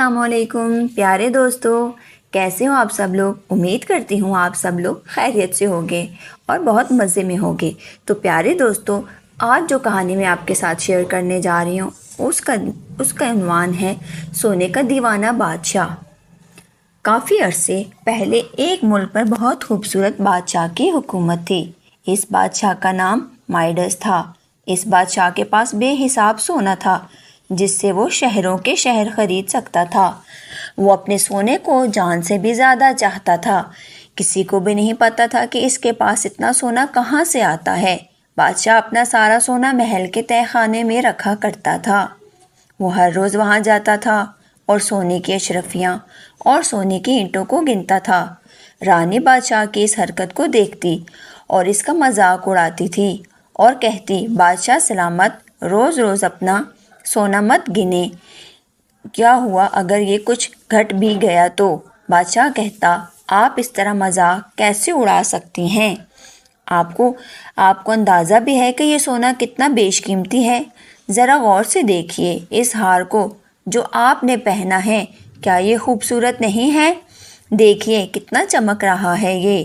السلام علیکم پیارے دوستو، کیسے ہو آپ سب لوگ؟ امید کرتی ہوں آپ سب لوگ خیریت سے ہوگے اور بہت مزے میں ہوگے۔ تو پیارے دوستو، آج جو کہانی میں آپ کے ساتھ شیئر کرنے جا رہی ہوں اس کا عنوان ہے سونے کا دیوانہ بادشاہ۔ کافی عرصے پہلے ایک ملک پر بہت خوبصورت بادشاہ کی حکومت تھی۔ اس بادشاہ کا نام مائیڈس تھا۔ اس بادشاہ کے پاس بے حساب سونا تھا جس سے وہ شہروں کے شہر خرید سکتا تھا۔ وہ اپنے سونے کو جان سے بھی زیادہ چاہتا تھا۔ کسی کو بھی نہیں پتا تھا کہ اس کے پاس اتنا سونا کہاں سے آتا ہے۔ بادشاہ اپنا سارا سونا محل کے تہہ خانے میں رکھا کرتا تھا۔ وہ ہر روز وہاں جاتا تھا اور سونے کی اشرفیاں اور سونے کی اینٹوں کو گنتا تھا۔ رانی بادشاہ کی اس حرکت کو دیکھتی اور اس کا مذاق اڑاتی تھی اور کہتی، بادشاہ سلامت، روز روز اپنا سونا مت گنے، کیا ہوا اگر یہ کچھ گھٹ بھی گیا تو؟ بادشاہ کہتا، آپ اس طرح مذاق کیسے اڑا سکتی ہیں؟ آپ کو اندازہ بھی ہے کہ یہ سونا کتنا بیش قیمتی ہے؟ ذرا غور سے دیکھیے اس ہار کو جو آپ نے پہنا ہے، کیا یہ خوبصورت نہیں ہے؟ دیکھیے کتنا چمک رہا ہے یہ۔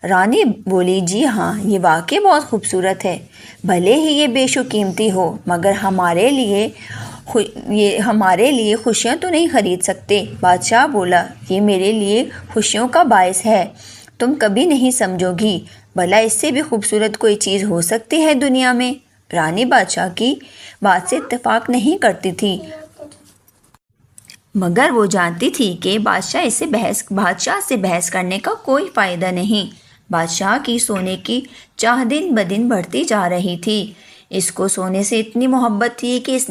رانی بولی، جی ہاں، یہ واقعی بہت خوبصورت ہے، بھلے ہی یہ بیش و قیمتی ہو، مگر ہمارے لیے خوشیاں تو نہیں خرید سکتے۔ بادشاہ بولا، یہ میرے لیے خوشیوں کا باعث ہے، تم کبھی نہیں سمجھو گی، بھلا اس سے بھی خوبصورت کوئی چیز ہو سکتی ہے دنیا میں؟ رانی بادشاہ کی بات سے اتفاق نہیں کرتی تھی، مگر وہ جانتی تھی کہ بادشاہ سے بحث کرنے کا کوئی فائدہ نہیں۔ بادشاہ کی سونے کی چاہ دن بدن بڑھتی جا رہی تھی۔ اس کو سونے سے اتنی محبت تھی کہ اس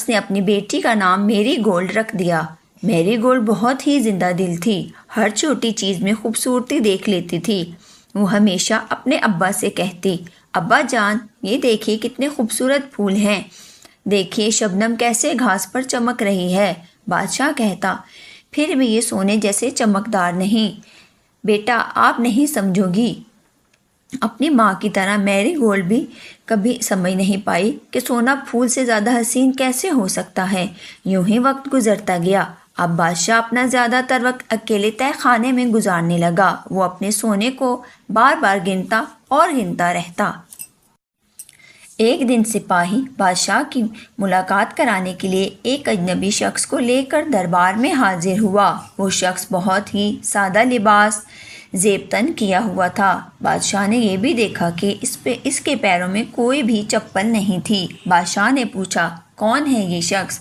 نے اپنی بیٹی کا نام میری گولڈ رکھ دیا۔ میری گولڈ بہت ہی زندہ دل تھی، ہر چھوٹی چیز میں خوبصورتی دیکھ لیتی تھی۔ وہ ہمیشہ اپنے ابا سے کہتی، ابا جان، یہ دیکھیے کتنے خوبصورت پھول ہیں، دیکھیے شبنم کیسے گھاس پر چمک رہی ہے۔ بادشاہ کہتا، پھر بھی یہ سونے جیسے چمکدار نہیں۔ بیٹا، آپ نہیں سمجھو گی، اپنی ماں کی طرح میری گولڈ بھی کبھی سمجھ نہیں پائی کہ سونا پھول سے زیادہ حسین کیسے ہو سکتا ہے۔ یوں ہی وقت گزرتا گیا۔ اب بادشاہ اپنا زیادہ تر وقت اکیلے تہہ خانے میں گزارنے لگا۔ وہ اپنے سونے کو بار بار گنتا اور گنتا رہتا۔ ایک دن سپاہی بادشاہ کی ملاقات کرانے کے لیے ایک اجنبی شخص کو لے کر دربار میں حاضر ہوا۔ وہ شخص بہت ہی سادہ لباس زیب تن کیا ہوا تھا۔ بادشاہ نے یہ بھی دیکھا کہ اس کے پیروں میں کوئی بھی چپل نہیں تھی۔ بادشاہ نے پوچھا، کون ہے یہ شخص؟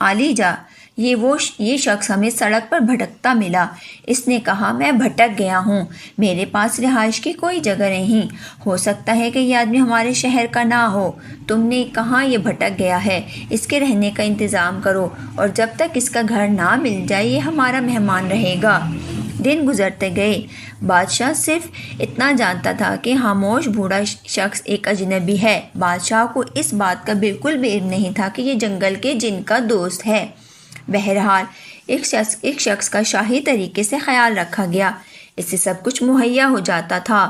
عالی جا، یہ شخص ہمیں سڑک پر بھٹکتا ملا۔ اس نے کہا، میں بھٹک گیا ہوں، میرے پاس رہائش کی کوئی جگہ نہیں، ہو سکتا ہے کہ یہ آدمی ہمارے شہر کا نہ ہو۔ تم نے کہاں یہ بھٹک گیا ہے، اس کے رہنے کا انتظام کرو، اور جب تک اس کا گھر نہ مل جائے یہ ہمارا مہمان رہے گا۔ دن گزرتے گئے۔ بادشاہ صرف اتنا جانتا تھا کہ خاموش بوڑھا شخص ایک اجنبی ہے۔ بادشاہ کو اس بات کا بالکل بھی علم نہیں تھا کہ یہ جنگل کے جن کا دوست ہے۔ بہرحال ایک شخص کا شاہی طریقے سے خیال رکھا گیا، اس سے سب کچھ مہیا ہو جاتا تھا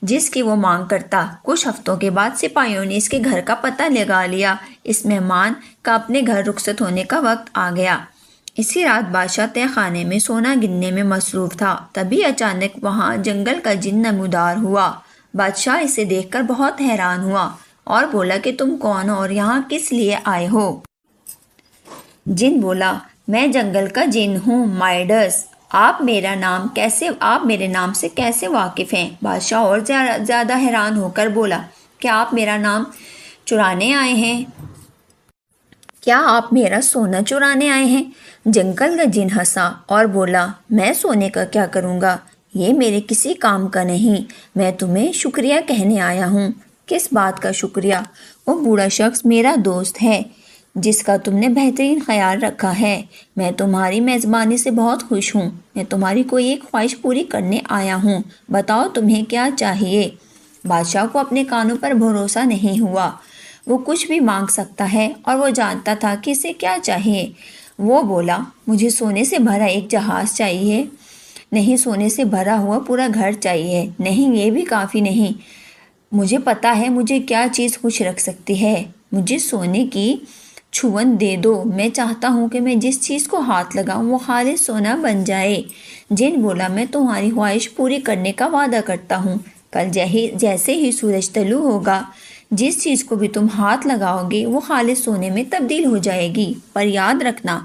جس کی وہ مانگ کرتا۔ کچھ ہفتوں کے بعد سپاہیوں نے اس کے گھر کا پتہ لگا لیا۔ اس مہمان کا اپنے گھر رخصت ہونے کا وقت آ گیا۔ اسی رات بادشاہ تہہ خانے میں سونا گننے میں مصروف تھا، تبھی اچانک وہاں جنگل کا جن نمودار ہوا۔ بادشاہ اسے دیکھ کر بہت حیران ہوا اور بولا کہ تم کون ہو اور یہاں کس لیے آئے ہو؟ جن بولا، میں جنگل کا جن ہوں، مائیڈس۔ آپ میرے نام سے کیسے واقف ہیں؟ بادشاہ اور زیادہ حیران ہو کر بولا، کیا آپ میرا نام چرانے آئے ہیں؟ کیا آپ میرا سونا چرانے آئے ہیں؟ جنگل کا جن ہنسا اور بولا، میں سونے کا کیا کروں گا، یہ میرے کسی کام کا نہیں، میں تمہیں شکریہ کہنے آیا ہوں۔ کس بات کا شکریہ؟ وہ بوڑھا شخص میرا دوست ہے جس کا تم نے بہترین خیال رکھا ہے۔ میں تمہاری میزبانی سے بہت خوش ہوں، میں تمہاری کوئی ایک خواہش پوری کرنے آیا ہوں، بتاؤ تمہیں کیا چاہیے؟ بادشاہ کو اپنے کانوں پر بھروسہ نہیں ہوا، وہ کچھ بھی مانگ سکتا ہے اور وہ جانتا تھا کہ اسے کیا چاہیے۔ وہ بولا، مجھے سونے سے بھرا ایک جہاز چاہیے، نہیں سونے سے بھرا ہوا پورا گھر چاہیے، نہیں یہ بھی کافی نہیں، مجھے پتا ہے مجھے کیا چیز خوش رکھ سکتی ہے، مجھے سونے کی چھون دے دو، میں چاہتا ہوں کہ میں جس چیز کو ہاتھ لگاؤں وہ خالص سونا بن جائے۔ جن بولا، میں تمہاری خواہش پوری کرنے کا وعدہ کرتا ہوں۔ کل جیسے ہی سورج طلوع ہوگا، جس چیز کو بھی تم ہاتھ لگاؤ گے وہ خالص سونے میں تبدیل ہو جائے گی۔ پر یاد رکھنا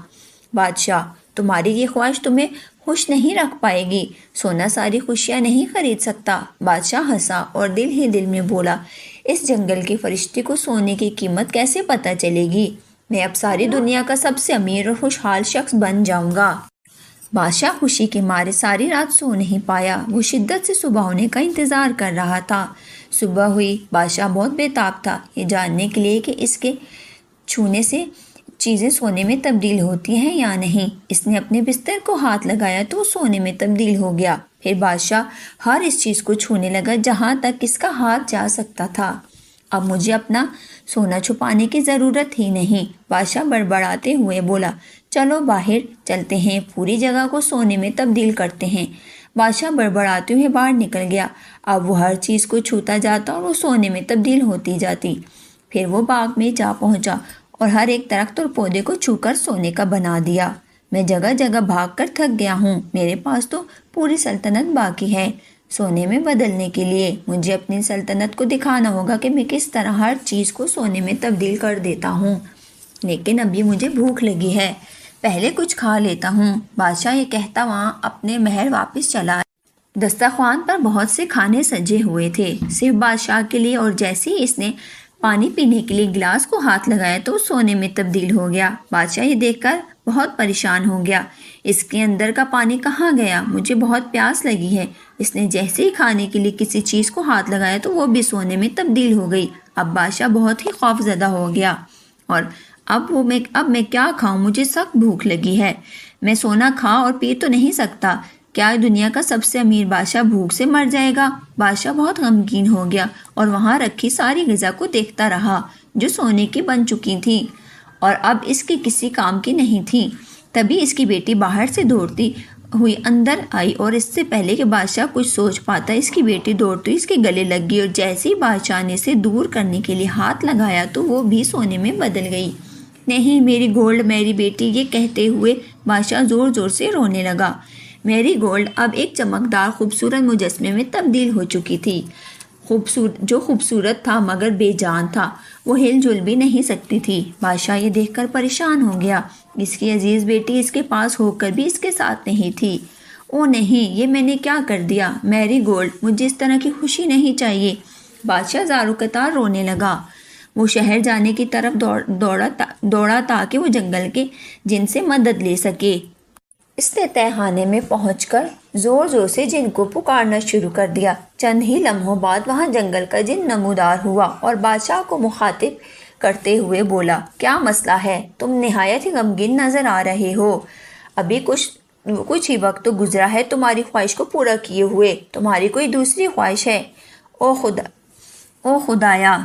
بادشاہ، تمہاری یہ خواہش تمہیں خوش نہیں رکھ پائے گی، سونا ساری خوشیاں نہیں خرید سکتا۔ بادشاہ ہنسا اور دل ہی دل میں بولا، اس جنگل کے فرشتے کو سونے کی قیمت کیسے پتہ چلے گی؟ میں اب ساری دنیا کا سب سے امیر اور خوشحال شخص بن جاؤں گا۔ بادشاہ خوشی کے مارے ساری رات سو نہیں پایا، وہ شدت سے صبح ہونے کا انتظار کر رہا تھا۔ صبح ہوئی، بادشاہ بہت بے تاب تھا یہ جاننے کے لیے کہ اس کے چھونے سے چیزیں سونے میں تبدیل ہوتی ہیں یا نہیں۔ اس نے اپنے بستر کو ہاتھ لگایا تو وہ سونے میں تبدیل ہو گیا۔ پھر بادشاہ ہر اس چیز کو چھونے لگا جہاں تک اس کا ہاتھ جا سکتا تھا۔ اب مجھے اپنا سونا چھپانے کی ضرورت ہی نہیں، بادشاہ بڑبڑاتے ہوئے بولا۔ چلو باہر چلتے ہیں، پوری جگہ کو سونے میں تبدیل کرتے ہیں۔ بادشاہ بڑبڑاتے ہوئے باہر نکل گیا۔ اب وہ ہر چیز کو چھوتا جاتا اور وہ سونے میں تبدیل ہوتی جاتی۔ پھر وہ باغ میں جا پہنچا اور ہر ایک درخت اور پودے کو چھو کر سونے کا بنا دیا۔ میں جگہ جگہ بھاگ کر تھک گیا ہوں، میرے پاس تو پوری سلطنت باقی ہے سونے میں بدلنے کے لیے۔ مجھے اپنی سلطنت کو دکھانا ہوگا کہ میں کس طرح ہر چیز کو سونے میں تبدیل کر دیتا ہوں۔ لیکن ابھی مجھے بھوک لگی ہے، پہلے کچھ کھا لیتا ہوں۔ بادشاہ یہ کہتا وہاں اپنے محل واپس چلا آیا۔ دسترخوان پر بہت سے کھانے سجے ہوئے تھے صرف بادشاہ کے لیے، اور جیسے ہی اس نے پانی پینے کے لیے گلاس کو ہاتھ لگایا تو سونے میں تبدیل ہو گیا۔ بادشاہ یہ دیکھ کر بہت پریشان ہو گیا، اس کے اندر کا پانی کہاں گیا؟ مجھے بہت پیاس لگی ہے۔ اس نے جیسے ہی کھانے کے لیے کسی چیز کو ہاتھ لگایا تو وہ بھی سونے میں تبدیل ہو گئی۔ اب بادشاہ بہت ہی خوف زدہ ہو گیا، اور اب میں کیا کھاؤں؟ مجھے سخت بھوک لگی ہے، میں سونا کھا اور پی تو نہیں سکتا۔ کیا دنیا کا سب سے امیر بادشاہ بھوک سے مر جائے گا؟ بادشاہ بہت غمگین ہو گیا اور وہاں رکھی ساری غذا کو دیکھتا رہا جو سونے کی بن چکی تھی اور اب اس کی کسی کام کی نہیں تھی۔ تبھی اس کی بیٹی باہر سے دوڑتی ہوئی اندر آئی، اور اس سے پہلے کہ بادشاہ کچھ سوچ پاتا اس کی بیٹی دوڑتی اس کے گلے لگ گئی، اور جیسے ہی بادشاہ نے اسے دور کرنے کے لیے ہاتھ لگایا تو وہ بھی سونے میں بدل گئی۔ نہیں میری گولڈ، میری بیٹی، یہ کہتے ہوئے بادشاہ زور زور سے رونے لگا۔ میری گولڈ اب ایک چمکدار خوبصورت مجسمے میں تبدیل ہو چکی تھی، جو خوبصورت تھا مگر بے جان تھا، وہ ہل جل بھی نہیں سکتی تھی۔ بادشاہ یہ دیکھ کر پریشان ہو گیا، اس کی عزیز بیٹی اس کے پاس ہو کر بھی اس کے ساتھ نہیں تھی۔ او نہیں، یہ میں نے کیا کر دیا؟ میری گولڈ، مجھے اس طرح کی خوشی نہیں چاہیے۔ بادشاہ زارو قطار رونے لگا۔ وہ شہر جانے کی طرف دوڑا تاکہ وہ جنگل کے جن سے مدد لے سکے۔ اس نے تہہ خانے میں پہنچ کر زور زور سے جن کو پکارنا شروع کر دیا۔ چند ہی لمحوں بعد وہاں جنگل کا جن نمودار ہوا اور بادشاہ کو مخاطب کرتے ہوئے بولا، کیا مسئلہ ہے؟ تم نہایت ہی غمگین نظر آ رہے ہو۔ ابھی کچھ ہی وقت تو گزرا ہے تمہاری خواہش کو پورا کیے ہوئے، تمہاری کوئی دوسری خواہش ہے؟ او خدایا،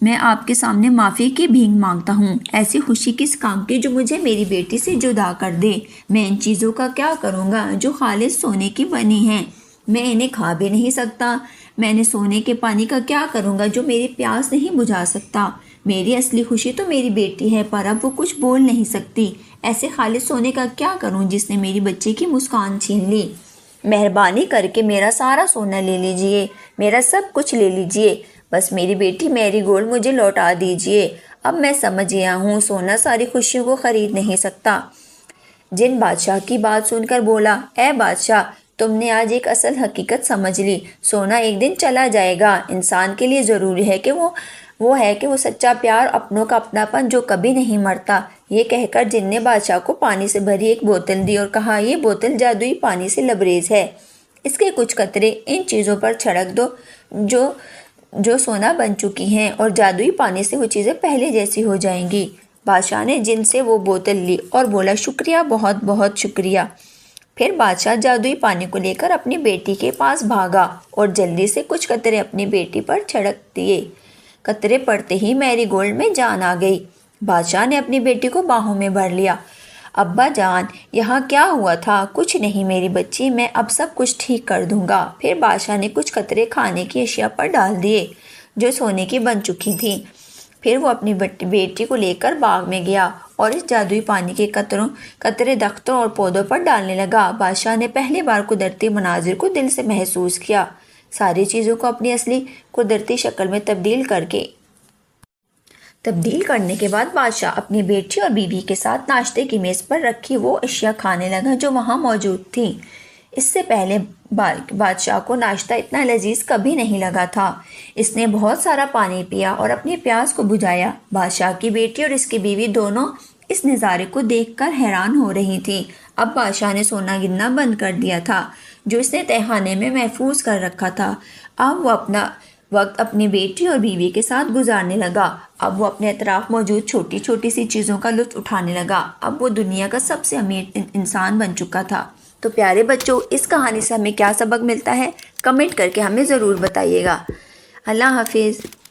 میں آپ کے سامنے معافی کی بھیک مانگتا ہوں۔ ایسی خوشی کس کام کی جو مجھے میری بیٹی سے جدا کر دے؟ میں ان چیزوں کا کیا کروں گا جو خالص سونے کی بنی ہیں؟ میں انہیں کھا بھی نہیں سکتا۔ میں نے سونے کے پانی کا کیا کروں گا جو میری پیاس نہیں بجھا سکتا؟ میری اصلی خوشی تو میری بیٹی ہے، پر اب وہ کچھ بول نہیں سکتی۔ ایسے خالص سونے کا کیا کروں جس نے میری بچے کی مسکان چھین لی؟ مہربانی کر کے میرا سارا سونا لے لیجئے، میرا سب کچھ لے لیجئے، بس میری بیٹی میری گولڈ مجھے لوٹا دیجئے۔ اب میں سمجھ گیا ہوں سونا ساری خوشیوں کو خرید نہیں سکتا۔ جن بادشاہ کی بات سن کر بولا، اے بادشاہ، تم نے آج ایک اصل حقیقت سمجھ لی، سونا ایک دن چلا جائے گا۔ انسان کے لیے ضروری ہے کہ وہ سچا پیار، اپنوں کا اپناپن جو کبھی نہیں مرتا۔ یہ کہہ کر جن نے بادشاہ کو پانی سے بھری ایک بوتل دی اور کہا، یہ بوتل جادوئی پانی سے لبریز ہے، اس کے کچھ قطرے ان چیزوں پر چھڑک دو جو سونا بن چکی ہیں، اور جادوئی پانی سے وہ چیزیں پہلے جیسی ہو جائیں گی۔ بادشاہ نے جن سے وہ بوتل لی اور بولا، شکریہ، بہت بہت شکریہ۔ پھر بادشاہ جادوئی پانی کو لے کر اپنی بیٹی کے پاس بھاگا اور جلدی سے کچھ قطرے اپنی بیٹی پر چھڑک دیے۔ قطرے پڑتے ہی میری گولڈ میں جان آ گئی۔ بادشاہ نے اپنی بیٹی کو باہوں میں بھر لیا۔ ابا جان، یہاں کیا ہوا تھا؟ کچھ نہیں میری بچی، میں اب سب کچھ ٹھیک کر دوں گا۔ پھر بادشاہ نے کچھ قطرے کھانے کی اشیاء پر ڈال دیے جو سونے کی بن چکی تھیں۔ پھر وہ اپنی بیٹی کو لے کر باغ میں گیا اور اس جادوئی پانی کے قطرے درختوں اور پودوں پر ڈالنے لگا۔ بادشاہ نے پہلی بار قدرتی مناظر کو دل سے محسوس کیا، ساری چیزوں کو اپنی اصلی قدرتی شکل میں تبدیل کرنے کے بعد بادشاہ اپنی بیٹی اور بیوی کے ساتھ ناشتے کی میز پر رکھی وہ اشیاء کھانے لگا جو وہاں موجود تھیں۔ اس سے پہلے بادشاہ کو ناشتہ اتنا لذیذ کبھی نہیں لگا تھا۔ اس نے بہت سارا پانی پیا اور اپنی پیاس کو بجھایا۔ بادشاہ کی بیٹی اور اس کی بیوی دونوں اس نظارے کو دیکھ کر حیران ہو رہی تھی۔ اب بادشاہ نے سونا گننا بند کر دیا تھا جو اس نے تہخانے میں محفوظ کر رکھا تھا۔ اب وہ اپنا وقت اپنی بیٹی اور بیوی کے ساتھ گزارنے لگا۔ اب وہ اپنے اطراف موجود چھوٹی چھوٹی سی چیزوں کا لطف اٹھانے لگا۔ اب وہ دنیا کا سب سے امیر انسان بن چکا تھا۔ تو پیارے بچوں، اس کہانی سے ہمیں کیا سبق ملتا ہے؟ کمنٹ کر کے ہمیں ضرور بتائیے گا۔ اللہ حافظ۔